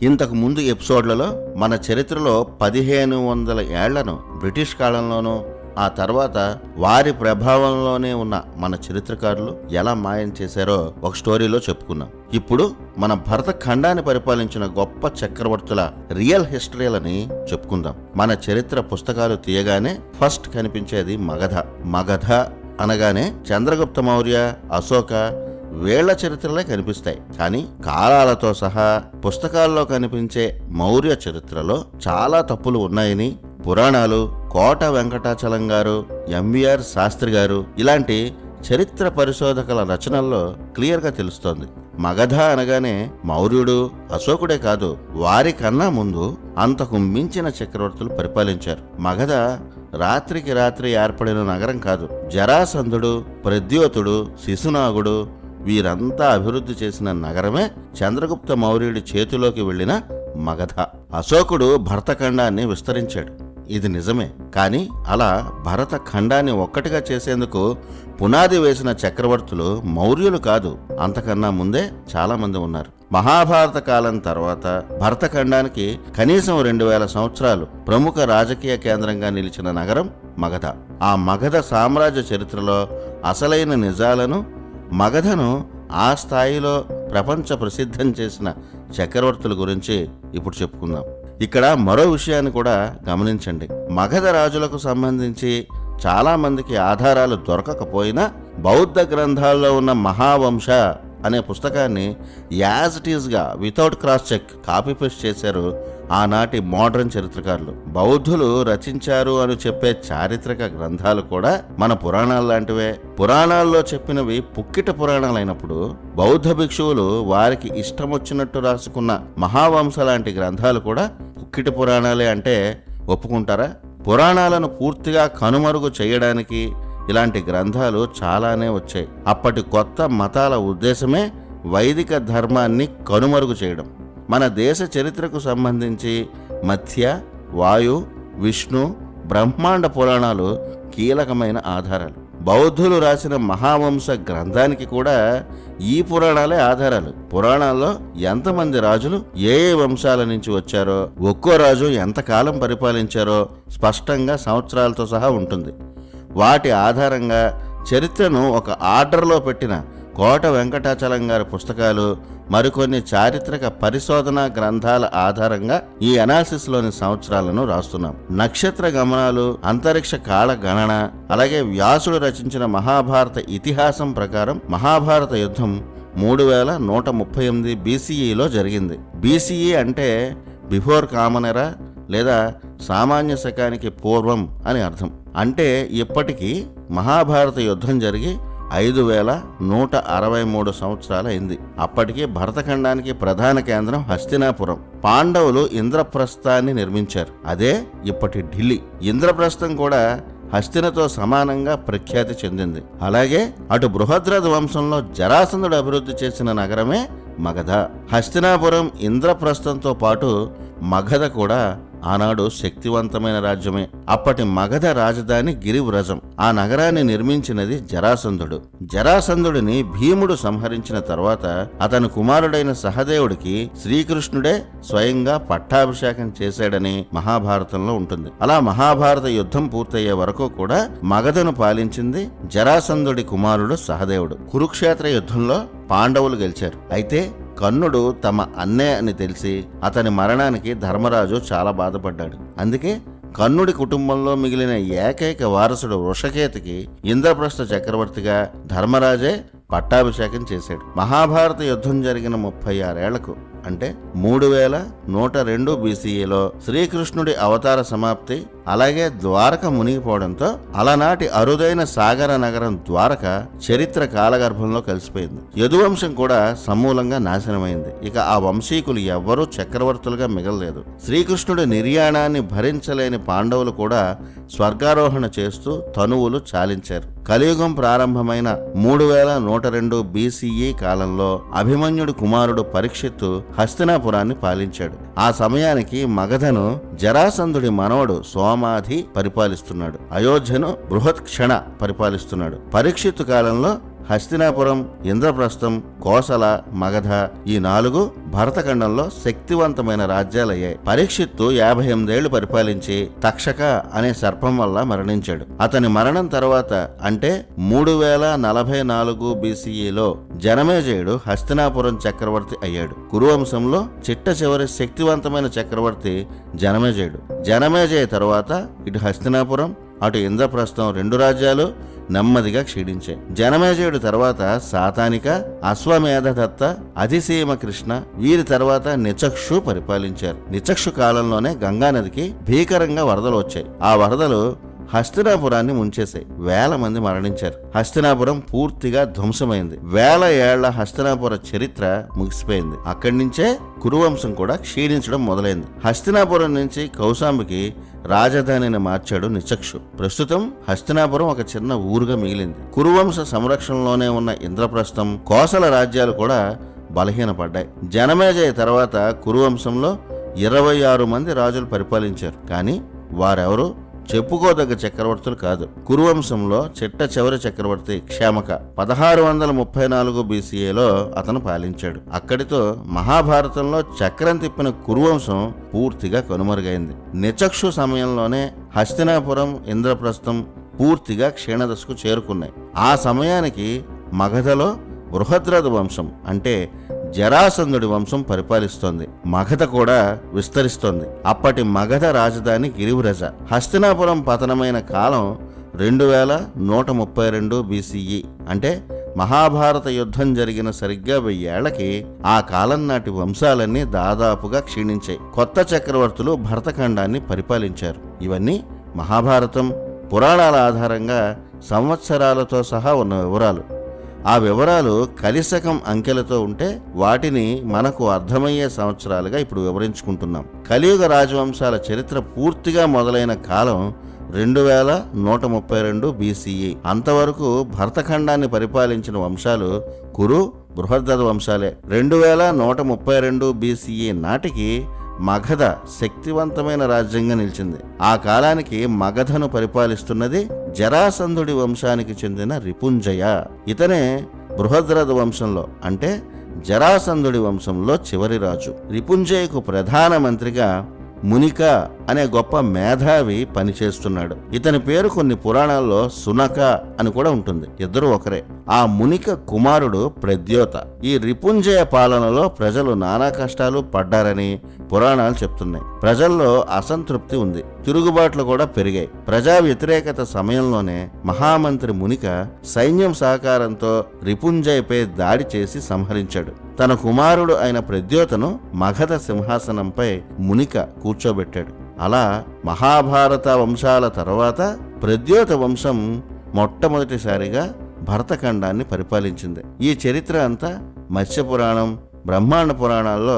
ఇంతకు ముందు ఎపిసోడ్లలో మన చరిత్రలో 1500 ఏళ్లను బ్రిటిష్ కాలంలోనూ ఆ తర్వాత వారి ప్రభావంలోనే ఉన్న మన చరిత్రకారులు ఎలా మాయం చేశారో ఒక స్టోరీలో చెప్పుకున్నాం. ఇప్పుడు మన భరత ఖండాన్ని పరిపాలించిన గొప్ప చక్రవర్తుల రియల్ హిస్టరీలని చెప్పుకుందాం. మన చరిత్ర పుస్తకాలు తీయగానే ఫస్ట్ కనిపించేది మగధ. మగధ అనగానే చంద్రగుప్త మౌర్య, అశోక వీళ్ల చరిత్రలే కనిపిస్తాయి. కానీ కాలాలతో సహా పుస్తకాల్లో కనిపించే మౌర్య చరిత్రలో చాలా తప్పులు ఉన్నాయని పురాణాలు, కోట వెంకటాచలం గారు, ఎంవిఆర్ శాస్త్రి గారు ఇలాంటి చరిత్ర పరిశోధకుల రచనల్లో క్లియర్గా తెలుస్తోంది. మగధ అనగానే మౌర్యుడు, అశోకుడే కాదు, వారి కన్నా ముందు అంతకు మించిన చక్రవర్తులు పరిపాలించారు. మగధ రాత్రికి రాత్రి ఏర్పడిన నగరం కాదు. జరాసంధుడు, ప్రద్యోతుడు, శిశునాగుడు వీరంతా అభివృద్ధి చేసిన నగరమే చంద్రగుప్త మౌర్యుడి చేతిలోకి వెళ్లిన మగధ. అశోకుడు భరతఖండాన్ని విస్తరించాడు, ఇది నిజమే. కానీ అలా భరత ఖండాన్ని ఒక్కటిగా చేసేందుకు పునాది వేసిన చక్రవర్తులు మౌర్యులు కాదు, అంతకన్నా ముందే చాలా మంది ఉన్నారు. మహాభారత కాలం తర్వాత భరతఖండానికి కనీసం 2000 సంవత్సరాలు ప్రముఖ రాజకీయ కేంద్రంగా నిలిచిన నగరం మగధ. ఆ మగధ సామ్రాజ్య చరిత్రలో అసలైన నిజాలను, మగధను ఆ స్థాయిలో ప్రపంచ ప్రసిద్ధం చేసిన చక్రవర్తుల గురించి ఇప్పుడు చెప్పుకుందాం. ఇక్కడ మరో విషయాన్ని కూడా గమనించండి. మగధ రాజులకు సంబంధించి చాలా మందికి ఆధారాలు దొరకకపోయినా బౌద్ధ గ్రంథాల్లో ఉన్న మహావంశ అనే పుస్తకాన్ని యాజ్ ఇట్ ఈజ్ గా without cross check copy paste చేశారు ఆనాటి మోడర్న్ చరిత్రకారులు. బౌద్ధులు రచించారు అని చెప్పే చారిత్రక గ్రంథాలు కూడా మన పురాణాలు లాంటివే. పురాణాల్లో చెప్పినవి పుక్కిట పురాణాలైనప్పుడు బౌద్ధ భిక్షువులు వారికి ఇష్టం వచ్చినట్టు రాసుకున్న మహావంశ లాంటి గ్రంథాలు కూడా పుక్కిట పురాణాలే అంటే ఒప్పుకుంటారా? పురాణాలను పూర్తిగా కనుమరుగు చేయడానికి ఇలాంటి గ్రంథాలు చాలానే వచ్చాయి. అప్పటి కొత్త మతాల ఉద్దేశమే వైదిక ధర్మాన్ని కనుమరుగు చేయడం. మన దేశ చరిత్రకు సంబంధించి మత్స్య, వాయు, విష్ణు, బ్రహ్మాండ పురాణాలు కీలకమైన ఆధారాలు. బౌద్ధులు రాసిన మహావంశ గ్రంథానికి కూడా ఈ పురాణాలే ఆధారాలు. పురాణాల్లో ఎంతమంది రాజులు ఏ వంశాల నుంచి వచ్చారో, ఒక్కో రాజు ఎంతకాలం పరిపాలించారో స్పష్టంగా సంవత్సరాలతో సహా ఉంటుంది. వాటి ఆధారంగా చరిత్రను ఒక ఆర్డర్లో పెట్టిన కోట వెంకటాచలం గారి పుస్తకాలు, మరికొన్ని చారిత్రక పరిశోధనా గ్రంథాల ఆధారంగా ఈ అనాలిసిస్లోని సంవత్సరాలను రాస్తున్నాం. నక్షత్ర గమనాలు, అంతరిక్ష కాల గణన, అలాగే వ్యాసుడు రచించిన మహాభారత ఇతిహాసం ప్రకారం మహాభారత యుద్ధం 3138 BCEలో జరిగింది. BCE అంటే బిఫోర్ కామన్ ఎరా లేదా సామాన్య శకానికి పూర్వం అని అర్థం. అంటే ఇప్పటికీ మహాభారత యుద్ధం జరిగి 5163 సంవత్సరాలు అయింది. అప్పటికి భరతఖండానికి ప్రధాన కేంద్రం హస్తినాపురం. పాండవులు ఇంద్రప్రస్థాన్ని నిర్మించారు, అదే ఇప్పటి ఢిల్లీ. ఇంద్రప్రస్థం కూడా హస్తినతో సమానంగా ప్రఖ్యాతి చెందింది. అలాగే అటు బృహద్రథ వంశంలో జరాసంధుడు అభివృద్ధి చేసిన నగరమే మగధ. హస్తినాపురం, ఇంద్రప్రస్థంతో పాటు మగధ కూడా ఆనాడు శక్తివంతమైన రాజ్యమే. అప్పటి మగధ రాజధాని గిరివ్రజం. ఆ నగరాన్ని నిర్మించినది జరాసంధుడు. జరాసంధుడిని భీముడు సంహరించిన తర్వాత అతని కుమారుడైన సహదేవుడికి శ్రీకృష్ణుడే స్వయంగా పట్టాభిషేకం చేశాడని మహాభారతంలో ఉంటుంది. అలా మహాభారత యుద్ధం పూర్తయ్యే వరకు కూడా మగధను పాలించింది జరాసంధుడి కుమారుడు సహదేవుడు. కురుక్షేత్ర యుద్ధంలో పాండవులు గెలిచారు. అయితే కర్ణుడు తమ అన్నే అని తెలిసి అతని మరణానికి ధర్మరాజు చాలా బాధపడ్డాడు. అందుకే కర్ణుడి కుటుంబంలో మిగిలిన ఏకైక వారసుడు వృషకేతుకి ఇంద్రప్రస్థ చక్రవర్తిగా ధర్మరాజే పట్టాభిషేకం చేశాడు. మహాభారత యుద్ధం జరిగిన 36 ఏళ్లకు అంటే 3102 BCEలో శ్రీకృష్ణుడి అవతార సమాప్తి, అలాగే ద్వారక మునిగిపోవడంతో అలనాటి అరుదైన సాగర నగరం ద్వారక చరిత్ర కాలగర్భంలో కలిసిపోయింది. యదువంశం కూడా సమూలంగా నాశనమైంది. ఇక ఆ వంశీకులు ఎవ్వరూ చక్రవర్తులుగా మిగలలేదు. శ్రీకృష్ణుడి నిర్యాణాన్ని భరించలేని పాండవులు కూడా స్వర్గారోహణ చేస్తూ తనువులు చాలించారు. కలియుగం ప్రారంభమైన 3102 BCE కాలంలో అభిమన్యుడి కుమారుడు పరీక్షిత్తు హస్తినాపురాన్ని పాలించాడు. ఆ సమయానికి మగధను జరాసంధుడి మనవడు సోమాధి పరిపాలిస్తున్నాడు. అయోధ్యను బృహత్క్షణ పరిపాలిస్తున్నాడు. పరీక్షిత్తు కాలంలో హస్తినాపురం, ఇంద్రప్రస్థం, కోసల, మగధ ఈ 4 భరతఖండంలో శక్తివంతమైన రాజ్యాలయ్యాయి. పరీక్షిత్తు 58 ఏళ్లు పరిపాలించి తక్షక అనే సర్పం వల్ల మరణించాడు. అతని మరణం తర్వాత అంటే 3044 BCEలో జనమేజయుడు హస్తినాపురం చక్రవర్తి అయ్యాడు. కురువంశంలో చిట్ట చివరి శక్తివంతమైన చక్రవర్తి జనమేజయుడు. జనమేజయ తర్వాత ఇటు హస్తినాపురం అటు ఇంద్రప్రస్థం 2 రాజ్యాలు నెమ్మదిగా క్షీణించాయి. జనమేజయుడు తర్వాత సాతానిక, అశ్వమేధదత్త, అధిసీమ కృష్ణ వీరి తర్వాత నిచక్షు పరిపాలించారు. నిచక్షు కాలంలోనే గంగానదికి భీకరంగా వరదలు వచ్చాయి. ఆ వరదలు హస్తినాపురాన్ని ముంచేశాయి. 1000 మంది మరణించారు. హస్తినాపురం పూర్తిగా ధ్వంసమైంది. 1000 ఏళ్ల హస్తినాపుర చరిత్ర ముగిసిపోయింది. అక్కడి నుంచే కురువంశం కూడా క్షీణించడం మొదలైంది. హస్తినాపురం నుంచి కౌశాంబికి రాజధానిని మార్చాడు నిచక్షు. ప్రస్తుతం హస్తినాపురం ఒక చిన్న ఊరుగా మిగిలింది. కురువంశ సంరక్షణలోనే ఉన్న ఇంద్రప్రస్థం, కోసల రాజ్యాలు కూడా బలహీనపడ్డాయి. జనమేజయ తర్వాత కురువంశంలో 26 మంది రాజులు పరిపాలించారు. కానీ వారెవరూ చెప్పుకోదగ్గ చక్రవర్తులు కాదు. కురువంశంలో చిట్ట చివరి చక్రవర్తి క్షేమక 1634 BCEలో అతను పాలించాడు. అక్కడితో మహాభారతంలో చక్రం తిప్పిన కురువంశం పూర్తిగా కనుమరుగైంది. నిచక్షు సమయంలోనే హస్తినాపురం, ఇంద్రప్రస్థం పూర్తిగా క్షీణదశకు చేరుకున్నాయి. ఆ సమయానికి మగధలో బృహద్రథ వంశం అంటే జరాసంధుడి వంశం పరిపాలిస్తోంది. మగధ కూడా విస్తరిస్తోంది. అప్పటి మగధ రాజధాని గిరివ్రజ. హస్తినాపురం పతనమైన కాలం 2132 BCE అంటే మహాభారత యుద్ధం జరిగిన సరిగ్గా 1000 ఏళ్లకి ఆ కాలం నాటి వంశాలన్నీ దాదాపుగా క్షీణించాయి. కొత్త చక్రవర్తులు భరతఖండాన్ని పరిపాలించారు. ఇవన్నీ మహాభారతం పురాణాల ఆధారంగా సంవత్సరాలతో సహా ఉన్న వివరాలు. ఆ వివరాలు కలిశకం అంకెలతో ఉంటే వాటిని మనకు అర్థమయ్యే సంవత్సరాలుగా ఇప్పుడు వివరించుకుంటున్నాం. కలియుగ రాజవంశాల చరిత్ర పూర్తిగా మొదలైన కాలం 2132 BCE. అంతవరకు భరతఖండాన్ని పరిపాలించిన వంశాలు కురు, బృహద్రథ వంశాలే. 2132 BCE నాటికి మగధ శక్తివంతమైన రాజ్యంగా నిలిచింది. ఆ కాలానికి మగధను పరిపాలిస్తున్నది జరాసంధుడి వంశానికి చెందిన రిపుంజయ. ఇతనే బృహద్రథ వంశంలో అంటే జరాసంధుడి వంశంలో చివరి రాజు. రిపుంజయకు ప్రధానమంత్రిగా మునిక అనే గొప్ప మేధావి పనిచేస్తున్నాడు. ఇతని పేరు కొన్ని పురాణాల్లో సునక అని కూడా ఉంటుంది. ఇద్దరు ఒకరే. ఆ మునిక కుమారుడు ప్రద్యోత. ఈ రిపుంజయ పాలనలో ప్రజలు నానా కష్టాలు పడ్డారని పురాణాలు చెప్తున్నాయి. ప్రజల్లో అసంతృప్తి ఉంది. తిరుగుబాట్లు కూడా పెరిగాయి. ప్రజా వ్యతిరేకత సమయంలోనే మహామంత్రి మునిక సైన్యం సహకారంతో రిపుంజయపై దాడి చేసి సంహరించాడు. తన కుమారుడు అయిన ప్రద్యోతను మగధ సింహాసనంపై మునిక కూర్చోబెట్టాడు. అలా మహాభారత వంశాల తర్వాత ప్రద్యోత వంశం మొట్టమొదటిసారిగా భరతఖండాన్ని పరిపాలించింది. ఈ చరిత్ర అంతా మత్స్యపురాణం, బ్రహ్మాండ పురాణాల్లో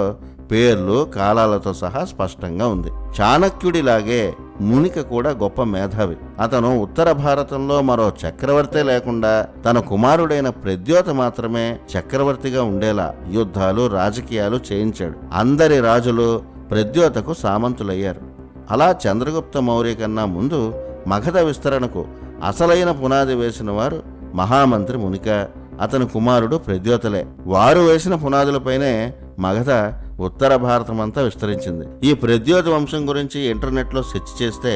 పేర్లు, కాలాలతో సహా స్పష్టంగా ఉంది. చాణక్యుడిలాగే మునిక కూడా గొప్ప మేధావి. అతను ఉత్తర భారతంలో మరో చక్రవర్తే లేకుండా తన కుమారుడైన ప్రద్యోత మాత్రమే చక్రవర్తిగా ఉండేలా యుద్ధాలు, రాజకీయాలు చేయించాడు. అందరి రాజులు ప్రద్యోతకు సామంతులయ్యారు. అలా చంద్రగుప్త మౌర్య కన్నా ముందు మగధ విస్తరణకు అసలైన పునాది వేసిన వారు మహామంత్రి మునిక, అతని కుమారుడు ప్రద్యోతలే. వారు వేసిన పునాదులపైనే మగధ ఉత్తర భారతమంతా విస్తరించింది. ఈ ప్రద్యోత వంశం గురించి ఇంటర్నెట్లో సెర్చ్ చేస్తే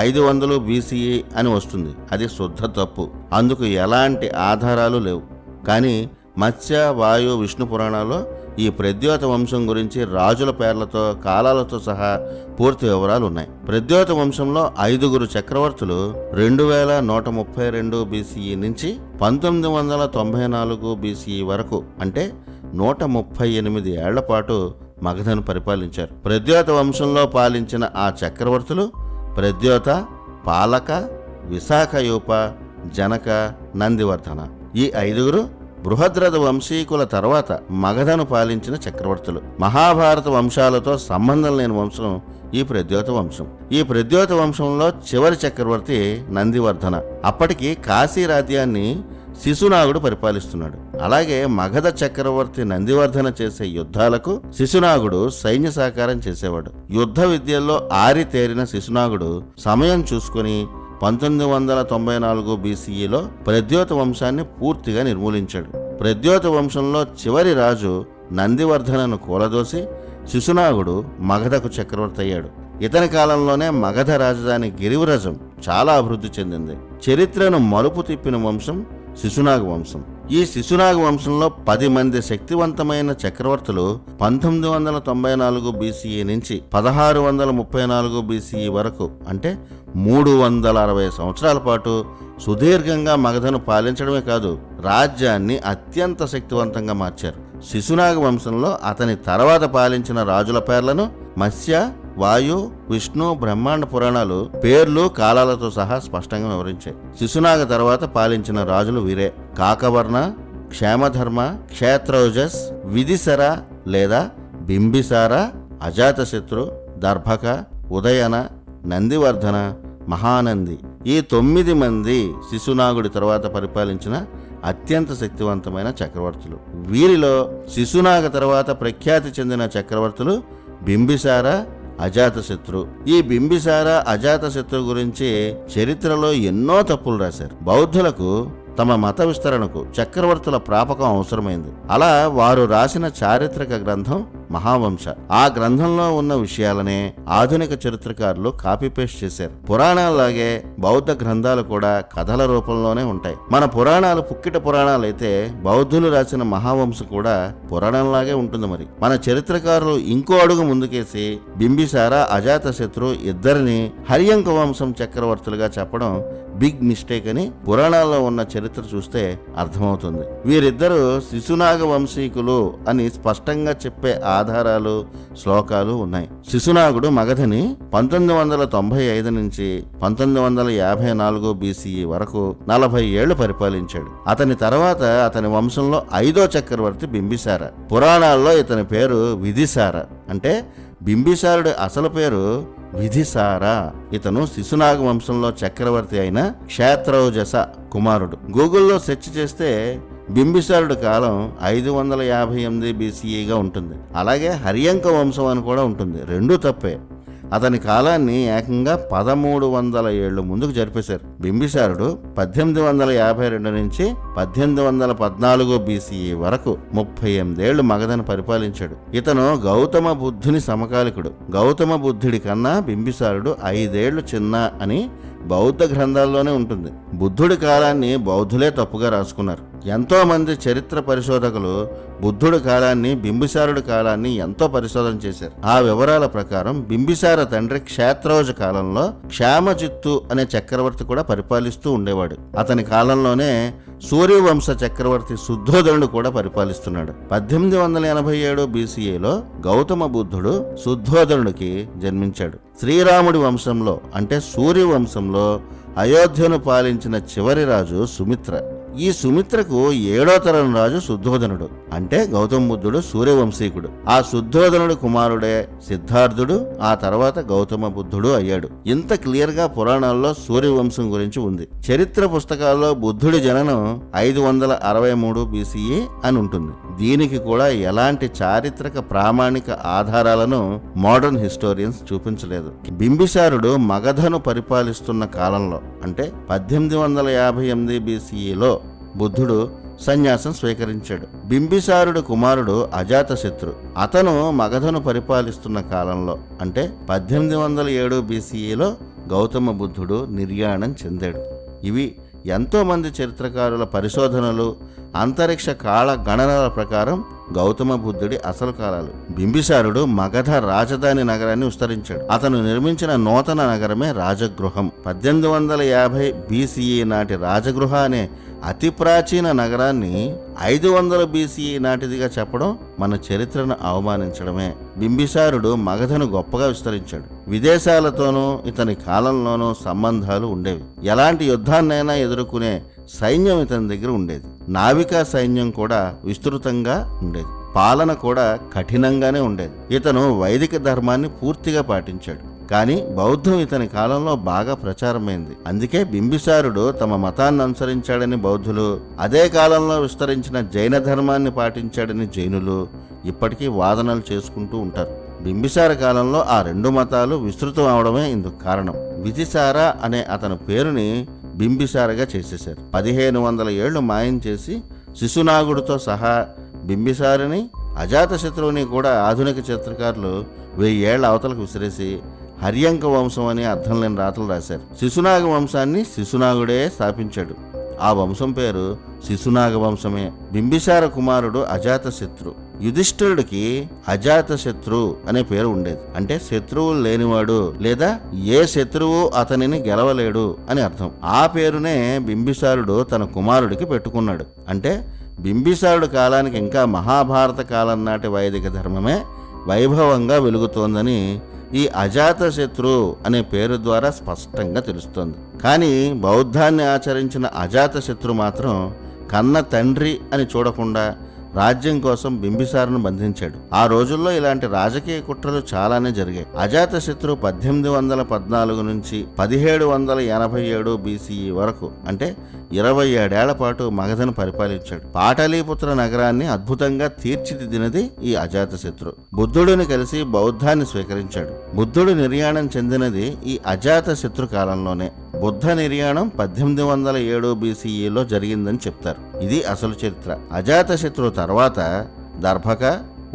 500 BCE అని వస్తుంది. అది శుద్ధ తప్పు. అందుకు ఎలాంటి ఆధారాలు లేవు. కానీ మత్స్య, వాయు, విష్ణు పురాణాల్లో ఈ ప్రద్యోత వంశం గురించి రాజుల పేర్లతో, కాలాలతో సహా పూర్తి వివరాలు ఉన్నాయి. ప్రద్యోత వంశంలో 5 చక్రవర్తులు 2132 BCE నుంచి 1994 BCE వరకు అంటే 138 ఏళ్ల పాటు మగధను పరిపాలించారు. ప్రద్యోత వంశంలో పాలించిన ఆ చక్రవర్తులు ప్రద్యోత, పాలక, విశాఖయూప, జనక, నందివర్ధన. ఈ 5 బృహద్రథ వంశీకుల తర్వాత మగధను పాలించిన చక్రవర్తులు. మహాభారత వంశాలతో సంబంధం లేని వంశం ఈ ప్రద్యోత వంశం. ఈ ప్రద్యోత వంశంలో చివరి చక్రవర్తి నందివర్ధన. అప్పటికి కాశీ రాజ్యాన్ని శిశునాగుడు పరిపాలిస్తున్నాడు. అలాగే మగధ చక్రవర్తి నందివర్ధన చేసే యుద్ధాలకు శిశునాగుడు సైన్య సహకారం చేసేవాడు. యుద్ధ విద్యల్లో ఆరితేరిన శిశునాగుడు సమయం చూసుకుని 1994 BCEలో ప్రద్యోత వంశాన్ని పూర్తిగా నిర్మూలించాడు. ప్రద్యోత వంశంలో చివరి రాజు నందివర్ధనను కూలదోసి శిశునాగుడు మగధకు చక్రవర్తి అయ్యాడు. ఇతని కాలంలోనే మగధ రాజధాని గిరివ్రజం చాలా అభివృద్ధి చెందింది. చరిత్రను మలుపు తిప్పిన వంశం శిశునాగ వంశం. ఈ శిశునాగ వంశంలో 10 మంది శక్తివంతమైన చక్రవర్తులు 1994 BCE నుంచి 1634 BCE వరకు, అంటే 360 సంవత్సరాల పాటు సుదీర్ఘంగా మగధను పాలించడమే కాదు, రాజ్యాన్ని అత్యంత శక్తివంతంగా మార్చారు. శిశునాగ వంశంలో అతని తర్వాత పాలించిన రాజుల పేర్లను మత్స్య, వాయు, విష్ణు, బ్రహ్మాండ పురాణాలు పేర్లు కాలాలతో సహా స్పష్టంగా వివరించాయి. శిశునాగ తర్వాత పాలించిన రాజులు వీరే: కాకవర్ణ, క్షేమధర్మ, క్షేత్రౌజస్, విదిశర లేదా బింబిసార, అజాతశత్రు, దర్భక, ఉదయన, నందివర్ధన, మహానంది. ఈ 9 మంది శిశునాగుడి తర్వాత పరిపాలించిన అత్యంత శక్తివంతమైన చక్రవర్తులు. వీరిలో శిశునాగ తర్వాత ప్రఖ్యాతి చెందిన చక్రవర్తులు బింబిసార, అజాతశత్రు. ఈ బింబిసార, అజాతశత్రు గురించి చరిత్రలో ఎన్నో తప్పులు రాశారు. బౌద్ధులకు తమ మత విస్తరణకు చక్రవర్తుల ప్రాపకం అవసరమైంది. అలా వారు రాసిన చారిత్రక గ్రంథం మహావంశ. ఆ గ్రంథంలో ఉన్న విషయాలనే ఆధునిక చరిత్రకారులు కాపీ పేస్ట్ చేశారు. పురాణాల్లాగే బౌద్ధ గ్రంథాలు కూడా కథల రూపంలోనే ఉంటాయి. మన పురాణాలు పుక్కిట పురాణాలైతే బౌద్ధులు రాసిన మహావంశ కూడా పురాణంలాగే ఉంటుంది. మరి మన చరిత్రకారులు ఇంకో అడుగు ముందుకేసి బింబిసార, అజాతశత్రు ఇద్దరిని హర్యంక వంశం చక్రవర్తులుగా చెప్పడం బిగ్ మిస్టేక్ అని పురాణాల్లో ఉన్న చరిత్ర చూస్తే అర్థమవుతుంది. వీరిద్దరూ శిశునాగ వంశీకులు అని స్పష్టంగా చెప్పే ఆధారాలు, శ్లోకాలు ఉన్నాయి. శిశునాగుడు మగధని 1995 నుంచి 1954 BCE వరకు 40 ఏళ్లు పరిపాలించాడు. అతని తర్వాత అతని వంశంలో 5వ చక్రవర్తి బింబిసార. పురాణాల్లో ఇతని పేరు విదిసార, అంటే బింబిసారుడి అసలు పేరు విధిసార. ఇతను శిశునాగ వంశంలో చక్రవర్తి అయిన క్షేత్రౌజస కుమారుడు. గూగుల్లో సెర్చ్ చేస్తే బింబిసారుడి కాలం 558 BCEగా ఉంటుంది. అలాగే హర్యంక వంశం అని కూడా ఉంటుంది. రెండూ తప్పే. అతని కాలాన్ని ఏకంగా 1300 ఏళ్లు ముందుకు జరిపేశారు. బింబిసారుడు 1852 నుంచి 1814 BCE వరకు 38 ఏళ్లు మగధను పరిపాలించాడు. ఇతను గౌతమ బుద్ధుని సమకాలికుడు. గౌతమ బుద్ధుడి కన్నా బింబిసారుడు 5 ఏళ్లు చిన్న అని బౌద్ధ గ్రంథాల్లోనే ఉంటుంది. బుద్ధుడి కాలాన్ని బౌద్ధులే తప్పుగా రాసుకున్నారు. ఎంతో మంది చరిత్ర పరిశోధకులు బుద్ధుడి కాలాన్ని, బింబిసారుడి కాలాన్ని ఎంతో పరిశోధన చేశారు. ఆ వివరాల ప్రకారం బింబిసార తండ్రి క్షేత్రౌజ కాలంలో క్షామజిత్తు అనే చక్రవర్తి కూడా పరిపాలిస్తూ ఉండేవాడు. అతని కాలంలోనే సూర్యవంశ చక్రవర్తి శుద్ధోదనుడు కూడా పరిపాలిస్తున్నాడు. 1887 BCEలో గౌతమ బుద్ధుడు శుద్ధోదనుడికి జన్మించాడు. శ్రీరాముడి వంశంలో అంటే సూర్యవంశంలో అయోధ్యను పాలించిన చివరి రాజు సుమిత్ర. ఈ సుమిత్రకు 7వ తరం రాజు శుద్ధోదనుడు, అంటే గౌతమ బుద్ధుడు సూర్యవంశీకుడు. ఆ శుద్ధోదనుడు కుమారుడే సిద్ధార్థుడు. ఆ తర్వాత గౌతమ బుద్ధుడు అయ్యాడు. ఇంత క్లియర్ గా పురాణాల్లో సూర్యవంశం గురించి ఉంది. చరిత్ర పుస్తకాల్లో బుద్ధుడి జననం 563 BCE అని ఉంటుంది. దీనికి కూడా ఎలాంటి చారిత్రక ప్రామాణిక ఆధారాలను మోడర్న్ హిస్టోరియన్స్ చూపించలేదు. బింబిసారుడు మగధను పరిపాలిస్తున్న కాలంలో అంటే 1858 BCEలో బుద్ధుడు సన్యాసం స్వీకరించాడు. బింబిసారుడు కుమారుడు అజాతశత్రు. అతను మగధను పరిపాలిస్తున్న కాలంలో అంటే 1807 BCEలో గౌతమ బుద్ధుడు నిర్యాణం చెందాడు. ఇవి ఎంతో మంది చరిత్రకారుల పరిశోధనలు, అంతరిక్ష కాల గణనల ప్రకారం గౌతమ బుద్ధుడి అసలు కాలాలు. బింబిసారుడు మగధ రాజధాని నగరాన్ని విస్తరించాడు. అతను నిర్మించిన నూతన నగరమే రాజగృహం. 1850 BCE నాటి రాజగృహ అనే అతి ప్రాచీన నగరాన్ని 500 BCE నాటిదిగా చెప్పడం మన చరిత్రను అవమానించడమే. బింబిసారుడు మగధను గొప్పగా విస్తరించాడు. విదేశాలతోనూ ఇతని కాలంలోనూ సంబంధాలు ఉండేవి. ఎలాంటి యుద్ధాన్నైనా ఎదుర్కొనే సైన్యం ఇతని దగ్గర ఉండేది. నావికా సైన్యం కూడా విస్తృతంగా ఉండేది. పాలన కూడా కఠినంగానే ఉండేది. ఇతను వైదిక ధర్మాన్ని పూర్తిగా పాటించాడు. కానీ బౌద్ధం ఇతని కాలంలో బాగా ప్రచారమైంది. అందుకే బింబిసారుడు తమ మతాన్ని అనుసరించాడని బౌద్ధులు, అదే కాలంలో విస్తరించిన జైన ధర్మాన్ని పాటించాడని జైనులు ఇప్పటికీ వాదనలు చేసుకుంటూ ఉంటారు. బింబిసార కాలంలో ఆ రెండు మతాలు విస్తృతం అవడమే ఇందుకు కారణం. విజిసార అనే అతని పేరుని బింబిసారగా చేసేశారు. 1500 ఏళ్లు మాయం చేసి శిశునాగుడితో సహా బింబిసారిని, అజాతశత్రువుని కూడా ఆధునిక చిత్రకారులు 1000 ఏళ్ల అవతలకు విసిరేసి హర్యంక వంశం అని అర్థం లేని రాతలు రాశారు. శిశునాగ వంశాన్ని శిశునాగుడే స్థాపించాడు. ఆ వంశం పేరు శిశునాగ వంశమే. బింబిసార కుమారుడు అజాతశత్రు. యుధిష్ఠిరుడికి అజాతశత్రు అనే పేరు ఉండేది. అంటే శత్రువులు లేనివాడు లేదా ఏ శత్రువు అతనిని గెలవలేడు అని అర్థం. ఆ పేరునే బింబిసారుడు తన కుమారుడికి పెట్టుకున్నాడు. అంటే బింబిసారుడు కాలానికి ఇంకా మహాభారత కాలం నాటి వైదిక ధర్మమే వైభవంగా వెలుగుతోందని ఈ అజాతశత్రు అనే పేరు ద్వారా స్పష్టంగా తెలుస్తోంది. కానీ బౌద్ధాన్ని ఆచరించిన అజాతశత్రు మాత్రం కన్న తండ్రి అని చూడకుండా రాజ్యం కోసం బింబిసారును బంధించాడు. ఆ రోజుల్లో ఇలాంటి రాజకీయ కుట్రలు చాలానే జరిగాయి. అజాతశత్రు 1814 నుంచి 1787 BCE వరకు అంటే 27 ఏళ్ల పాటు మగధను పరిపాలించాడు. పాటలీపుత్ర నగరాన్ని అద్భుతంగా తీర్చిదిద్దినది ఈ అజాతశత్రు. బుద్ధుడిని కలిసి బౌద్ధాన్ని స్వీకరించాడు. బుద్ధుడు నిర్యాణం చెందినది ఈ అజాతశత్రు కాలంలోనే. బుద్ధ నిర్యాణం 1807 BCEలో జరిగిందని చెప్తారు. ఇది అసలు చరిత్ర. అజాతశత్రు తర్వాత దర్భక,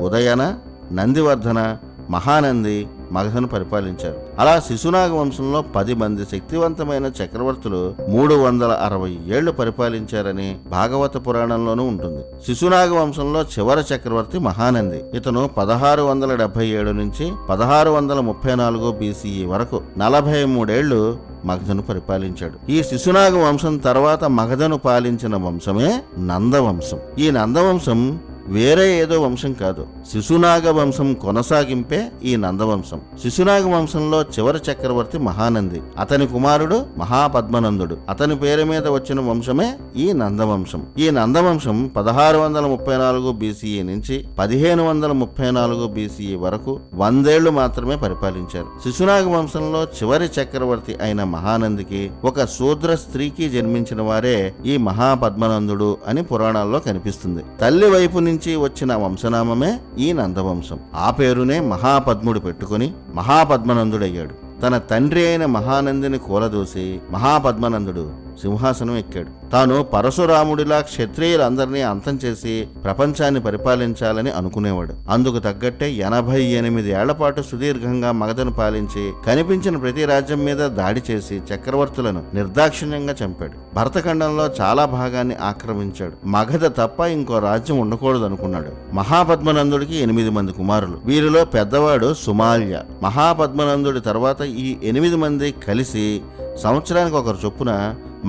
ఉదయన, నందివర్ధన, మహానంది మగధను పరిపాలించారు. అలా శిశునాగ వంశంలో 10 మంది శక్తివంతమైన చక్రవర్తులు 360 ఏళ్లు పరిపాలించారని భాగవత పురాణంలోనూ ఉంటుంది. శిశునాగ వంశంలో చివరి చక్రవర్తి మహానంది. ఇతను 1677 నుంచి 1634 BCE వరకు 43 ఏళ్లు మగధను పరిపాలించాడు. ఈ శిశునాగ వంశం తర్వాత మగధను పాలించిన వంశమే నందవంశం. ఈ నందవంశం వేరే ఏదో వంశం కాదు. శిశునాగ వంశం కొనసాగింపే ఈ నందవంశం. శిశునాగ వంశంలో చివరి చక్రవర్తి మహానంది. అతని కుమారుడు మహాపద్మనందుడు. అతని పేరు మీద వచ్చిన వంశమే ఈ నందవంశం. ఈ నందవంశం 1634 BCE నుంచి 1534 BCE వరకు 100 ఏళ్లు మాత్రమే పరిపాలించారు. శిశునాగ వంశంలో చివరి చక్రవర్తి అయిన మహానందికి ఒక శూద్ర స్త్రీకి జన్మించిన వారే ఈ మహాపద్మనందుడు అని పురాణాల్లో కనిపిస్తుంది. తల్లి వైపు నుంచి వచ్చిన వంశనామమే ఈ నందవంశం. ఆ పేరునే మహాపద్ముడు పెట్టుకుని మహాపద్మనందుడయ్యాడు. తన తండ్రి అయిన మహానందిని కూలదూసి మహాపద్మనందుడు సింహాసనం ఎక్కాడు. తాను పరశురాముడిలా క్షత్రియులందరినీ అంతం చేసి ప్రపంచాన్ని పరిపాలించాలని అనుకునేవాడు. అందుకు తగ్గట్టే 88 ఏళ్ల పాటు సుదీర్ఘంగా మగధను పాలించి కనిపించిన ప్రతి రాజ్యం మీద దాడి చేసి చక్రవర్తులను నిర్దాక్షిణ్యంగా చంపాడు. భరతఖండంలో చాలా భాగాన్ని ఆక్రమించాడు. మగధ తప్ప ఇంకో రాజ్యం ఉండకూడదు అనుకున్నాడు. మహాపద్మనందుడికి 8 మంది కుమారులు. వీరిలో పెద్దవాడు సుమాల్య. మహాపద్మనందుడి తర్వాత ఈ 8 మంది కలిసి సంవత్సరానికి ఒకరు చొప్పున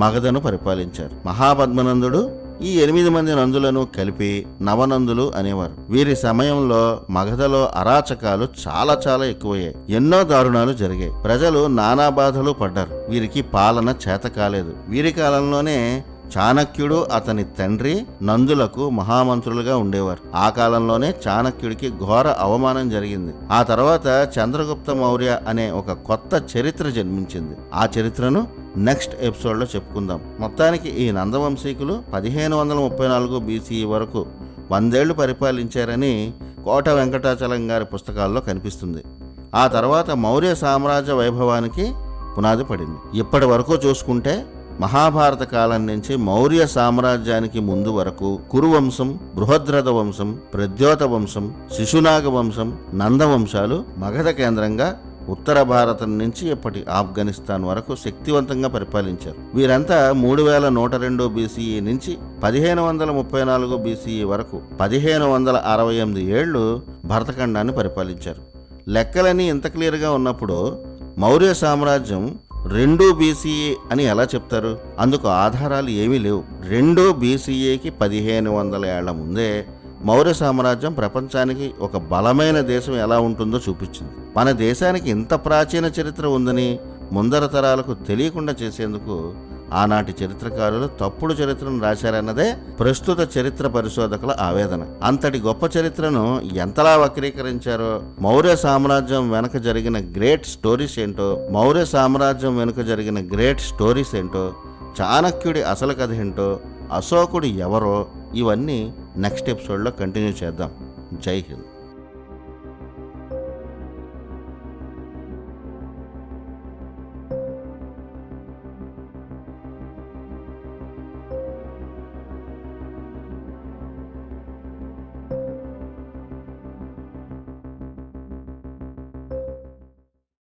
మగధను పరిపాలించారు. మహాపద్మనందుడు ఈ 8 మంది నందులను కలిపి నవనందులు అనేవారు. వీరి సమయంలో మగధలో అరాచకాలు చాలా ఎక్కువయ్యాయి. ఎన్నో దారుణాలు జరిగాయి. ప్రజలు నానా బాధలు పడ్డారు. వీరికి పాలన చేత కాలేదు. వీరి కాలంలోనే చాణక్యుడు అతని తండ్రి నందులకు మహామంత్రులుగా ఉండేవారు. ఆ కాలంలోనే చాణక్యుడికి ఘోర అవమానం జరిగింది. ఆ తర్వాత చంద్రగుప్త మౌర్య అనే ఒక కొత్త చరిత్ర జన్మించింది. ఆ చరిత్రను నెక్స్ట్ ఎపిసోడ్లో చెప్పుకుందాం. మొత్తానికి ఈ నందవంశీకులు 1534 BCE వరకు 100 ఏళ్లు పరిపాలించారని కోట వెంకటాచలం గారి పుస్తకాల్లో కనిపిస్తుంది. ఆ తర్వాత మౌర్య సామ్రాజ్య వైభవానికి పునాది పడింది. ఇప్పటి వరకు చూసుకుంటే మహాభారత కాలం నుంచి మౌర్య సామ్రాజ్యానికి ముందు వరకు కురువంశం, బృహద్రథ వంశం, ప్రద్యోత వంశం, శిశునాగ వంశం, నందవంశాలు మగధ కేంద్రంగా ఉత్తర భారతం నుంచి ఇప్పటి ఆఫ్ఘనిస్తాన్ వరకు శక్తివంతంగా పరిపాలించారు. వీరంతా 3102 BCE నుంచి 1534 BCE వరకు 1568 ఏళ్లు భరతఖండాన్ని పరిపాలించారు. లెక్కలన్నీ ఇంత క్లియర్గా ఉన్నప్పుడు మౌర్య సామ్రాజ్యం 2 BCE అని ఎలా చెప్తారు? అందుకు ఆధారాలు ఏమీ లేవు. 2 BCEకి 1500 ఏళ్ల ముందే మౌర్య సామ్రాజ్యం ప్రపంచానికి ఒక బలమైన దేశం ఎలా ఉంటుందో చూపించింది. మన దేశానికి ఇంత ప్రాచీన చరిత్ర ఉందని ముందర తరాలకు తెలియకుండా చేసేందుకు ఆనాటి చరిత్రకారులు తప్పుడు చరిత్రను రాశారన్నదే ప్రస్తుత చరిత్ర పరిశోధకుల ఆవేదన. అంతటి గొప్ప చరిత్రను ఎంతలా వక్రీకరించారో, మౌర్య సామ్రాజ్యం వెనుక జరిగిన గ్రేట్ స్టోరీస్ ఏంటో, చాణక్యుడి అసలు కథ ఏంటో, అశోకుడు ఎవరో, ఇవన్నీ నెక్స్ట్ ఎపిసోడ్లో కంటిన్యూ చేద్దాం. జై హింద్.